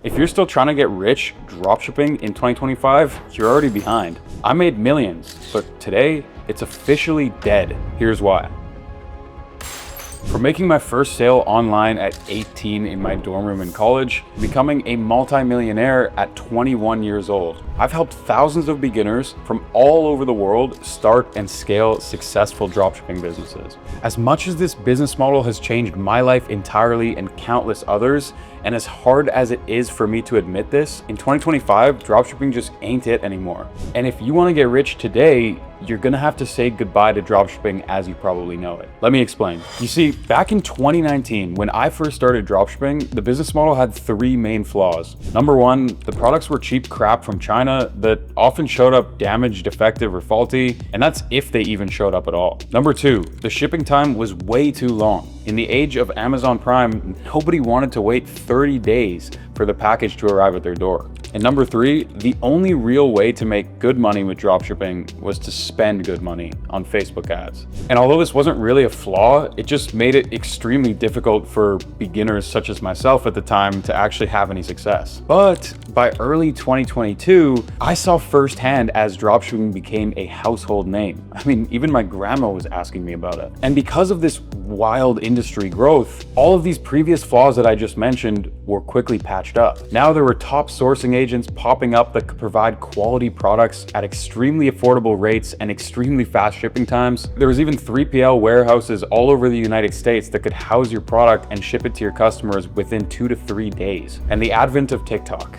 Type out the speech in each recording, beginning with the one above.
If you're still trying to get rich dropshipping in 2025, you're already behind. I made millions, but today it's officially dead. Here's why. From making my first sale online at 18 in my dorm room in college, becoming a multi-millionaire at 21 years old, I've helped thousands of beginners from all over the world start and scale successful dropshipping businesses. As much as this business model has changed my life entirely and countless others, and as hard as it is for me to admit this, in 2025, dropshipping just ain't it anymore. And if you want to get rich today, you're gonna have to say goodbye to dropshipping as you probably know it. Let me explain. You see, back in 2019, when I first started dropshipping, the business model had three main flaws. Number one, the products were cheap crap from China that often showed up damaged, defective, or faulty, and that's if they even showed up at all. Number two, the shipping time was way too long. In the age of Amazon Prime, nobody wanted to wait 30 days for the package to arrive at their door. And number three, the only real way to make good money with dropshipping was to spend good money on Facebook ads. And although this wasn't really a flaw, it just made it extremely difficult for beginners such as myself at the time to actually have any success. But by early 2022, I saw firsthand as dropshipping became a household name. I mean, even my grandma was asking me about it. And because of this wild industry growth, all of these previous flaws that I just mentioned were quickly patched up. Now there were top sourcing agents popping up that could provide quality products at extremely affordable rates and extremely fast shipping times. There was even 3PL warehouses all over the United States that could house your product and ship it to your customers within 2 to 3 days. And the advent of TikTok.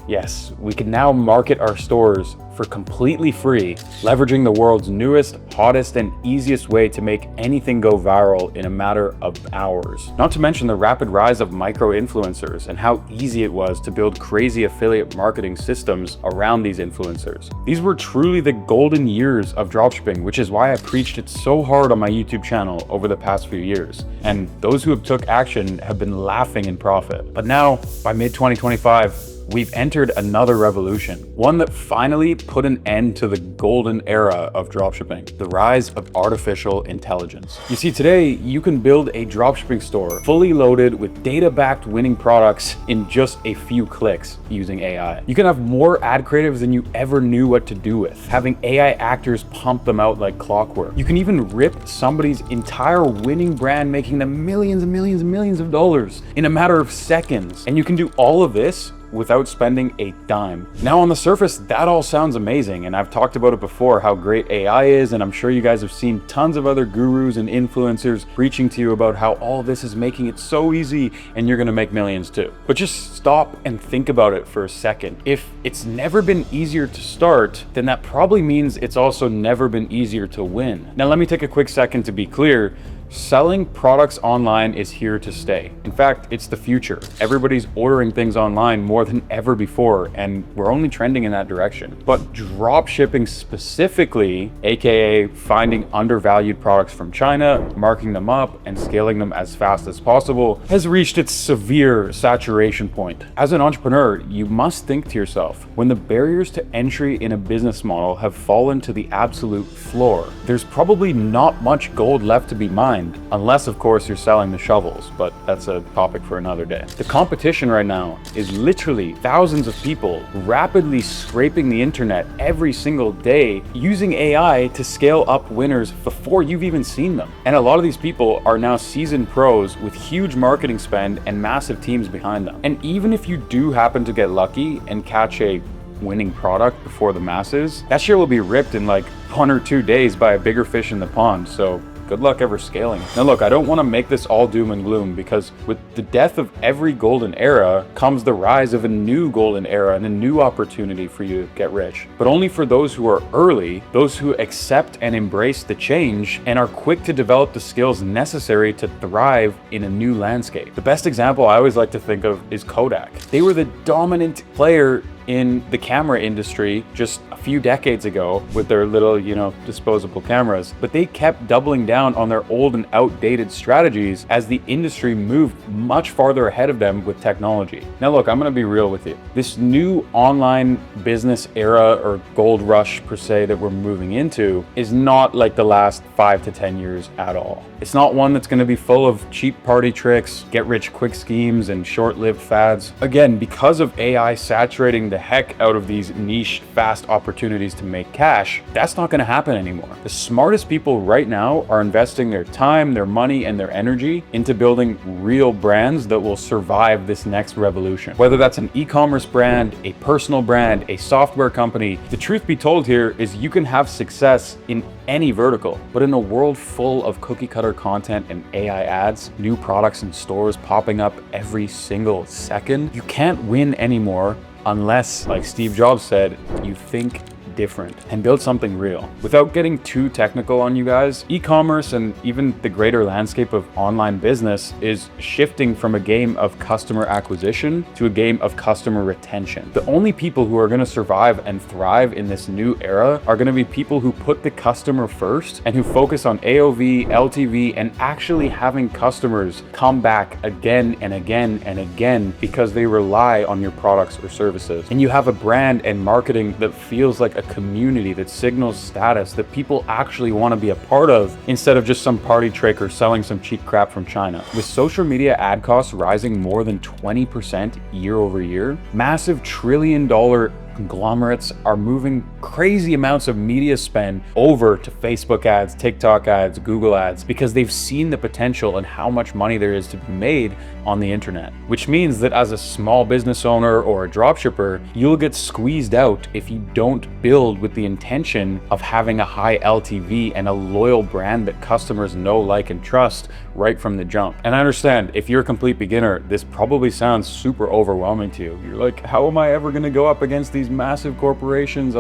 Yes, we can now market our stores for completely free, leveraging the world's newest, hottest, and easiest way to make anything go viral in a matter of hours. Not to mention the rapid rise of micro-influencers and how easy it was to build crazy affiliate marketing systems around these influencers. These were truly the golden years of dropshipping, which is why I preached it so hard on my YouTube channel over the past few years. And those who have took action have been laughing in profit. But now, by mid-2025, we've entered another revolution, one that finally put an end to the golden era of dropshipping, the rise of artificial intelligence. You see, today you can build a dropshipping store fully loaded with data-backed winning products in just a few clicks using AI. You can have more ad creatives than you ever knew what to do with, having AI actors pump them out like clockwork. You can even rip somebody's entire winning brand, making them millions and millions and millions of dollars in a matter of seconds. And you can do all of this without spending a dime. Now on the surface, that all sounds amazing, and I've talked about it before, how great AI is, and I'm sure you guys have seen tons of other gurus and influencers preaching to you about how all this is making it so easy and you're gonna make millions too. But just stop and think about it for a second. If it's never been easier to start, then that probably means it's also never been easier to win. Now let me take a quick second to be clear. Selling products online is here to stay. In fact, it's the future. Everybody's ordering things online more than ever before, and we're only trending in that direction. But drop shipping specifically, aka finding undervalued products from China, marking them up, and scaling them as fast as possible, has reached its severe saturation point. As an entrepreneur, you must think to yourself, when the barriers to entry in a business model have fallen to the absolute floor, there's probably not much gold left to be mined. Unless, of course, you're selling the shovels, but that's a topic for another day. The competition right now is literally thousands of people rapidly scraping the internet every single day using AI to scale up winners before you've even seen them. And a lot of these people are now seasoned pros with huge marketing spend and massive teams behind them. And even if you do happen to get lucky and catch a winning product before the masses, that shit will be ripped in like 1 or 2 days by a bigger fish in the pond. So good luck ever scaling. Now look, I don't want to make this all doom and gloom, because with the death of every golden era comes the rise of a new golden era and a new opportunity for you to get rich. But only for those who are early, those who accept and embrace the change and are quick to develop the skills necessary to thrive in a new landscape. The best example I always like to think of is Kodak. They were the dominant player in the camera industry just a few decades ago with their little, disposable cameras, but they kept doubling down on their old and outdated strategies as the industry moved much farther ahead of them with technology. Now look, I'm gonna be real with you. This new online business era or gold rush per se that we're moving into is not like the last 5 to 10 years at all. It's not one that's gonna be full of cheap party tricks, get rich quick schemes, and short-lived fads. Again, because of AI saturating the heck out of these niche, fast opportunities to make cash, that's not gonna happen anymore. The smartest people right now are investing their time, their money, and their energy into building real brands that will survive this next revolution. Whether that's an e-commerce brand, a personal brand, a software company, the truth be told here is you can have success in any vertical, but in a world full of cookie cutter content and AI ads, new products and stores popping up every single second, you can't win anymore unless, like Steve Jobs said, you think different and build something real. Without getting too technical on you guys, e-commerce and even the greater landscape of online business is shifting from a game of customer acquisition to a game of customer retention. The only people who are going to survive and thrive in this new era are going to be people who put the customer first and who focus on AOV, LTV, and actually having customers come back again and again and again because they rely on your products or services. And you have a brand and marketing that feels like a community, that signals status, that people actually want to be a part of instead of just some party trick or selling some cheap crap from China. With social media ad costs rising more than 20% year over year, massive trillion-dollar conglomerates are moving crazy amounts of media spend over to Facebook ads, TikTok ads, Google ads, because they've seen the potential and how much money there is to be made on the internet. Which means that as a small business owner or a dropshipper, you'll get squeezed out if you don't build with the intention of having a high LTV and a loyal brand that customers know, like, and trust right from the jump. And I understand if you're a complete beginner, this probably sounds super overwhelming to you. You're like, how am I ever gonna go up against these massive corporations?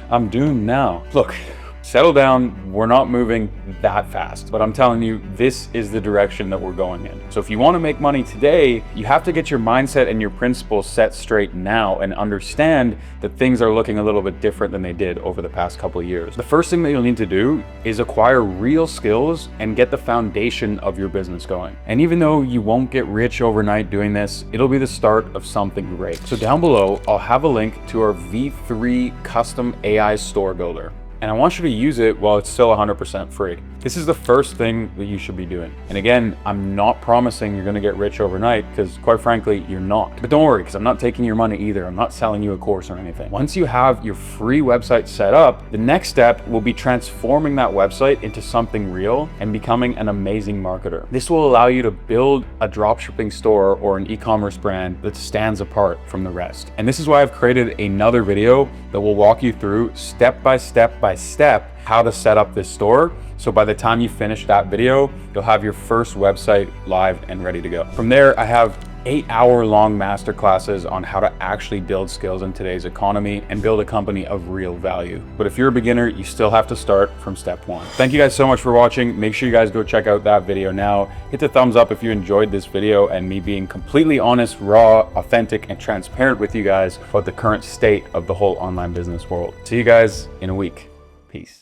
I'm doomed now. Look, settle down. We're not moving that fast, but I'm telling you, this is the direction that we're going in. So if you want to make money today, you have to get your mindset and your principles set straight now and understand that things are looking a little bit different than they did over the past couple of years. The first thing that you'll need to do is acquire real skills and get the foundation of your business going. And even though you won't get rich overnight doing this, it'll be the start of something great. So down below, I'll have a link to our V3 custom AI store builder. And I want you to use it while it's still 100% free. This is the first thing that you should be doing. And again, I'm not promising you're gonna get rich overnight, because quite frankly, you're not. But don't worry, because I'm not taking your money either. I'm not selling you a course or anything. Once you have your free website set up, the next step will be transforming that website into something real and becoming an amazing marketer. This will allow you to build a dropshipping store or an e-commerce brand that stands apart from the rest. And this is why I've created another video that will walk you through step by step how to set up this store. So by the time you finish that video, you'll have your first website live and ready to go. From there, I have 8-hour-long masterclasses on how to actually build skills in today's economy and build a company of real value. But if you're a beginner, you still have to start from step 1. Thank you guys so much for watching. Make sure you guys go check out that video now. Hit the thumbs up if you enjoyed this video and me being completely honest, raw, authentic, and transparent with you guys about the current state of the whole online business world. See you guys in a week. Peace.